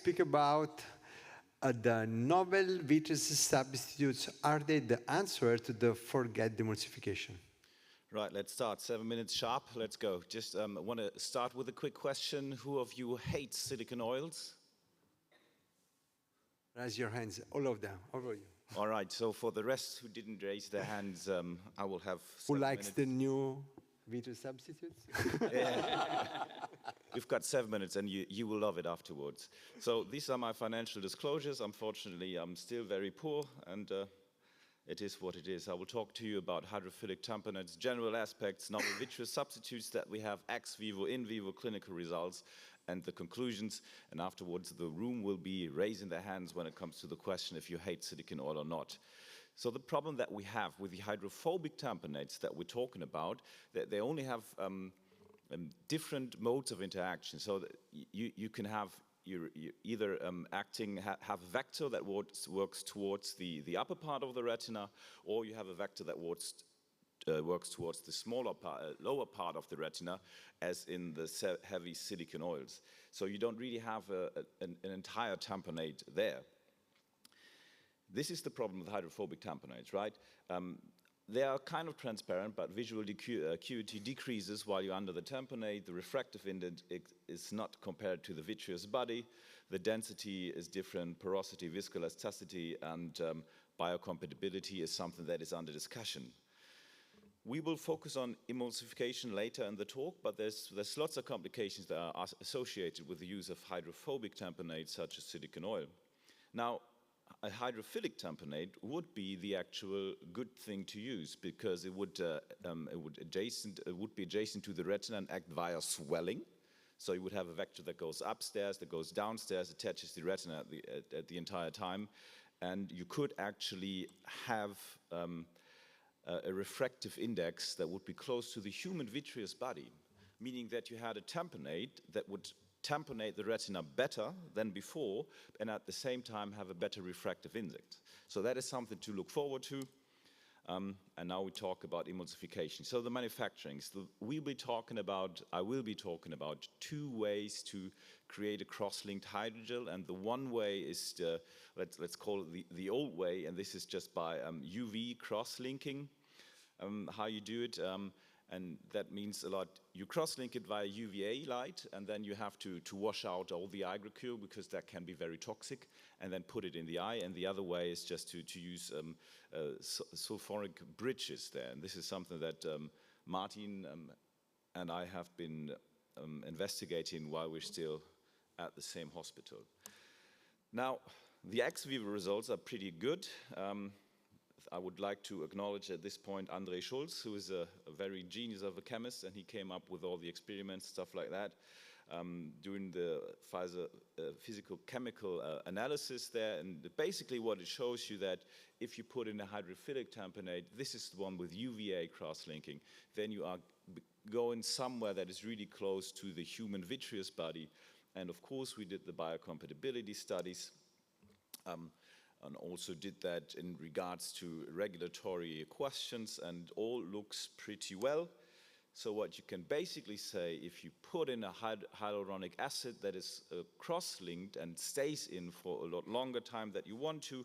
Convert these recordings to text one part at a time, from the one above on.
speak about the novel vitreous substitutes. Are they the answer to the forget emulsification? Right, let's start. 7 minutes sharp. Let's go. Just want to start with a quick question. Who of you hates silicon oils? Raise your hands, all of them, all of you. All right, so for the rest who didn't raise their hands, I will have 7 Who likes minutes. the new vitreous substitutes? You've got 7 minutes and you will love it afterwards. So these are my financial disclosures. Unfortunately, I'm still very poor and it is what it is. I will talk to you about hydrophilic tamponates, general aspects, novel vitreous substitutes that we have ex vivo, in vivo clinical results, and the conclusions. And afterwards, the room will be raising their hands when it comes to the question if you hate silicon oil or not. So the problem that we have with the hydrophobic tamponates that we're talking about, that they only have different modes of interaction. So that you can have you either have a vector that works towards the upper part of the retina, or you have a vector that works towards the lower part of the retina, as in the heavy silicon oils. So you don't really have an entire tamponade there. This is the problem with hydrophobic tamponates, right? They are kind of transparent, but visual acuity decreases while you're under the tamponade. The refractive index is not compared to the vitreous body. The density is different, porosity, viscoelasticity, and biocompatibility is something that is under discussion. We will focus on emulsification later in the talk, but there's lots of complications that are associated with the use of hydrophobic tamponates, such as silicon oil. Now, a hydrophilic tamponade would be the actual good thing to use because it would be adjacent to the retina and act via swelling. So you would have a vector that goes upstairs, that goes downstairs, attaches the retina at the entire time, and you could actually have a refractive index that would be close to the human vitreous body, meaning that you had a tamponade that would tamponate the retina better than before, and at the same time have a better refractive index. So that is something to look forward to. And now we talk about emulsification. So the manufacturing. So I will be talking about 2 ways to create a cross-linked hydrogel, and the one way is let's call it the old way, and this is just by UV cross-linking. How you do it. And that means a lot. You cross-link it via UVA light, and then you have to wash out all the eye crystal because that can be very toxic, and then put it in the eye. And the other way is just to use sulfuric bridges there. And this is something that Martin and I have been investigating while we're still at the same hospital. Now, the ex vivo results are pretty good. I would like to acknowledge at this point André Schulz, who is a very genius of a chemist, and he came up with all the experiments, stuff like that, doing the physical-chemical analysis there. And basically what it shows you that if you put in a hydrophilic tamponade, this is the one with UVA cross-linking, then you are going somewhere that is really close to the human vitreous body. And of course we did the biocompatibility studies. And also did that in regards to regulatory questions, and all looks pretty well. So what you can basically say, if you put in a hyaluronic acid that is cross-linked and stays in for a lot longer time that you want to,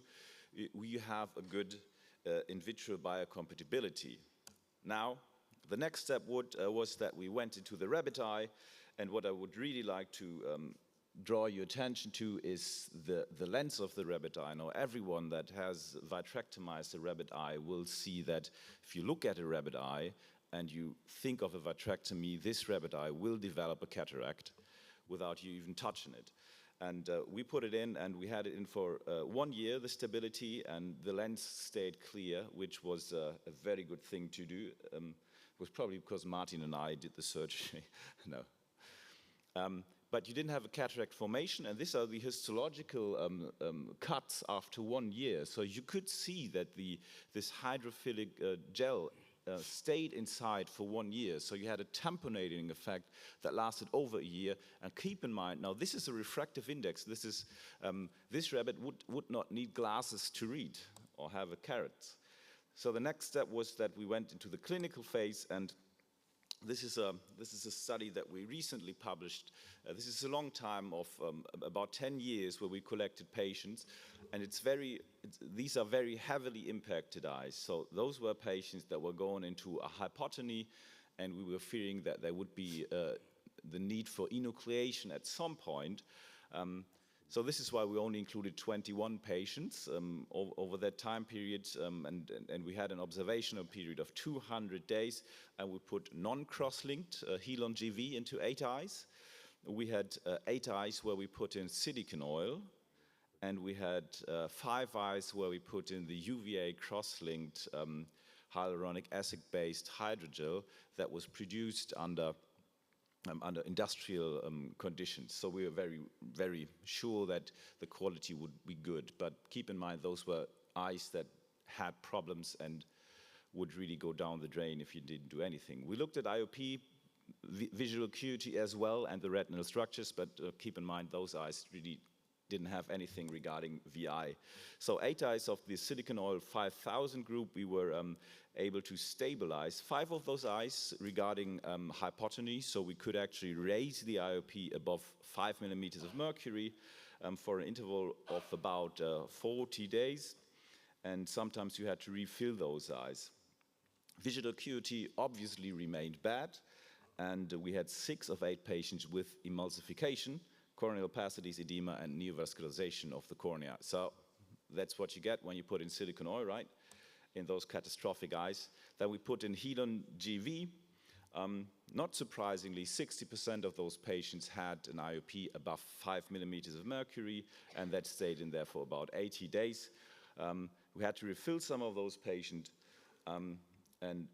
we have a good in vitro biocompatibility. Now, the next step was that we went into the rabbit eye, and what I would really like to draw your attention to is the lens of the rabbit eye. Now, everyone that has vitrectomized a rabbit eye will see that if you look at a rabbit eye and you think of a vitrectomy, this rabbit eye will develop a cataract without you even touching it. And we put it in, and we had it in for 1 year, the stability, and the lens stayed clear, which was a very good thing to do. It was probably because Martin and I did the surgery. No. But you didn't have a cataract formation, and these are the histological cuts after 1 year. So you could see that this hydrophilic gel stayed inside for 1 year. So you had a tamponating effect that lasted over a year. And keep in mind, now this is a refractive index. This rabbit would not need glasses to read or have a carrot. So the next step was that we went into the clinical phase, and This is a study that we recently published. This is a long time of about 10 years where we collected patients, and these are very heavily impacted eyes. So those were patients that were going into a hypotony, and we were fearing that there would be the need for enucleation at some point. So this is why we only included 21 patients over that time period, and we had an observational period of 200 days, and we put non-cross-linked Helon GV into 8 eyes. We had 8 eyes where we put in silicone oil, and we had 5 eyes where we put in the UVA cross-linked hyaluronic acid-based hydrogel that was produced under industrial conditions. So we were very, very sure that the quality would be good. But keep in mind, those were eyes that had problems and would really go down the drain if you didn't do anything. We looked at IOP, visual acuity as well, and the retinal structures, but keep in mind, those eyes really didn't have anything regarding VI. So 8 eyes of the silicone oil 5000 group, we were able to stabilize 5 of those eyes regarding hypotony, so we could actually raise the IOP above 5 millimeters of mercury for an interval of about 40 days, and sometimes you had to refill those eyes. Visual acuity obviously remained bad, and we had 6 of 8 patients with emulsification, corneal opacities, edema, and neovascularization of the cornea. So that's what you get when you put in silicone oil, right, in those catastrophic eyes. Then we put in Helon GV. Not surprisingly, 60% of those patients had an IOP above 5 millimeters of mercury, and that stayed in there for about 80 days. We had to refill some of those patients, and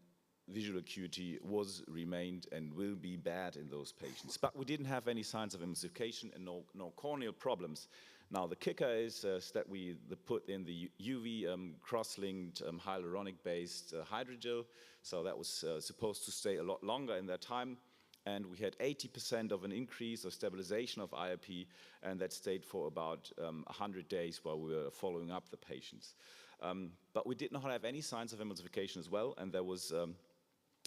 visual acuity remained and will be bad in those patients. But we didn't have any signs of emulsification and no corneal problems. Now the kicker is that we put in the UV cross-linked hyaluronic-based hydrogel, so that was supposed to stay a lot longer in that time, and we had 80% of an increase or stabilization of IOP, and that stayed for about 100 days while we were following up the patients. But we did not have any signs of emulsification as well, and there was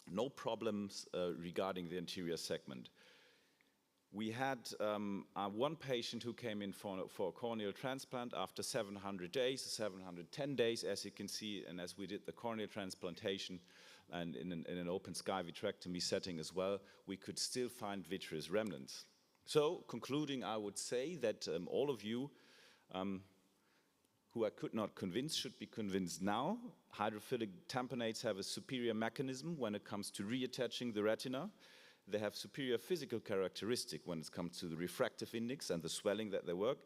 no problems regarding the anterior segment. We had one patient who came in for a corneal transplant after 700 days, 710 days, as you can see, and as we did the corneal transplantation and in an open sky vitrectomy setting as well, we could still find vitreous remnants. So, concluding, I would say that all of you who I could not convince should be convinced now. Hydrophilic tamponates have a superior mechanism when it comes to reattaching the retina. They have superior physical characteristic when it comes to the refractive index and the swelling that they work.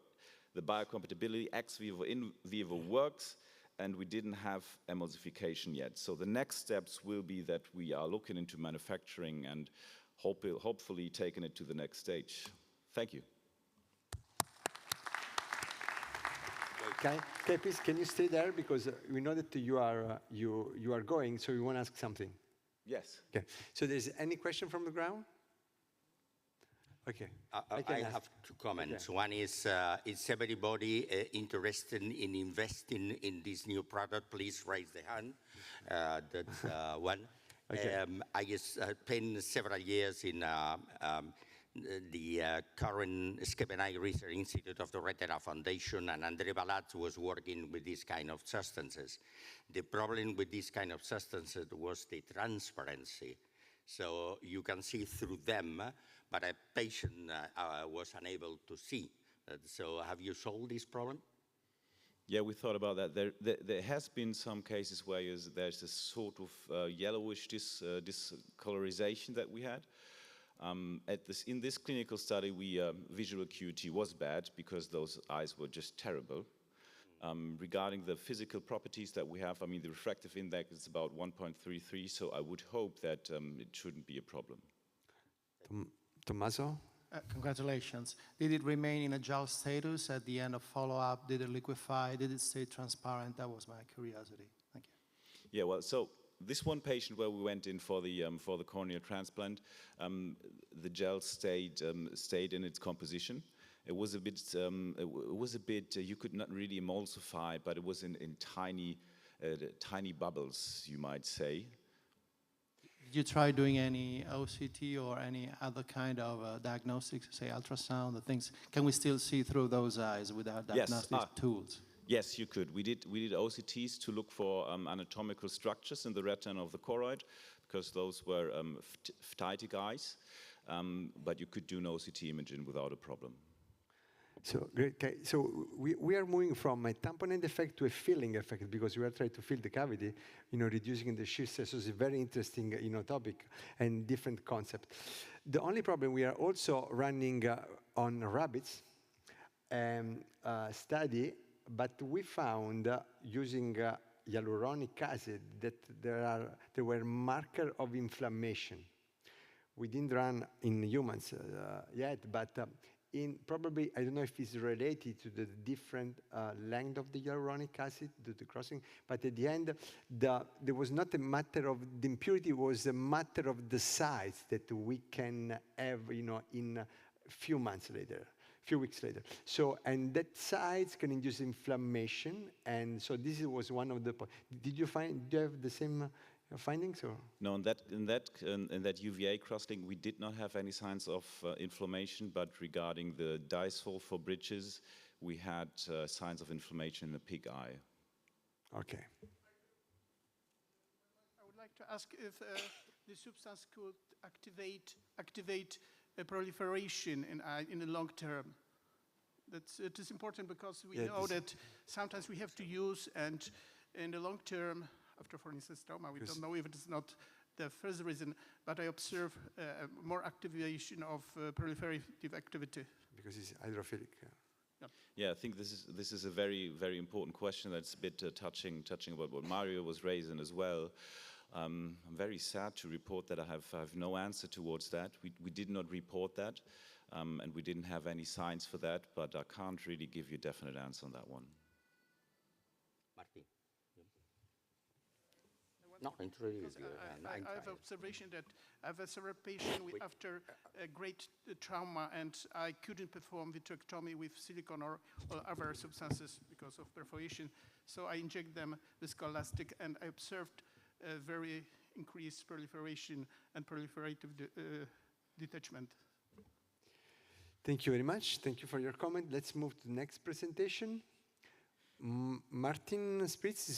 The biocompatibility ex vivo in vivo works, and we didn't have emulsification yet. So the next steps will be that we are looking into manufacturing and hopefully taking it to the next stage. Thank you. Okay, please, can you stay there? Because we know that you are going, so we want to ask something. Yes. Okay, so there's any question from the ground? Okay. I have 2 comments. Okay. One is everybody interested in investing in this new product? Please raise the hand. That's one. Okay. I spent several years in the current Schepenai Research Institute of the Retina Foundation, and André Balat was working with these kind of substances. The problem with these kind of substances was the transparency. So you can see through them, but a patient was unable to see. So have you solved this problem? Yeah, we thought about that. There has been some cases where there's a sort of yellowish discolorization that we had. In this clinical study, visual acuity was bad because those eyes were just terrible. Regarding the physical properties that we have, I mean, the refractive index is about 1.33, so I would hope that it shouldn't be a problem. Tommaso? Congratulations. Did it remain in a gel status at the end of follow-up? Did it liquefy? Did it stay transparent? That was my curiosity. Thank you. Yeah, well, so this one patient where we went in for the corneal transplant, the gel stayed in its composition. It was a bit. You could not really emulsify, but it was in tiny bubbles, you might say. Did you try doing any OCT or any other kind of diagnostics, say ultrasound, the things? Can we still see through those eyes without diagnostic tools? Yes, you could. We did OCTs to look for anatomical structures in the retina of the choroid, because those were phthitic eyes, but you could do an OCT imaging without a problem. So great. Okay. So we are moving from a tamponade effect to a filling effect, because we are trying to fill the cavity, reducing the shear stress. So it's a very interesting, topic and different concept. The only problem, we are also running on rabbits study, but we found using hyaluronic acid that there were markers of inflammation. We didn't run in humans yet, but probably, I don't know if it's related to the different length of the hyaluronic acid, the crossing, but at the end, there was not a matter of the impurity, it was a matter of the size that we can have, in a few months later, few weeks later. So, and that size can induce inflammation, and so this was one of the points. Do you have the same findings, or? No, in that UVA crossing, we did not have any signs of inflammation, but regarding the disulfur bridges, we had signs of inflammation in the pig eye. Okay. I would like to ask if the substance could activate a proliferation in the long term. It is important because we know that sometimes we have to use, and in the long term, after, for instance, trauma, we don't know if it is not the first reason, but I observe more activation of proliferative activity. Because it's hydrophilic. Yeah, I think this is a very, very important question that's a bit touching about what Mario was raising as well. I'm very sad to report that I have no answer towards that. We did not report that, and we didn't have any signs for that, but I can't really give you a definite answer on that one. Martin. No, introduce you. I have observation that I have several patients after a great trauma, and I couldn't perform vitrectomy with silicone or other substances because of perforation. So I inject them with scholastic, and I observed a very increased proliferation and proliferative detachment. Thank you very much. Thank you for your comment. Let's move to the next presentation. Martin Spritz is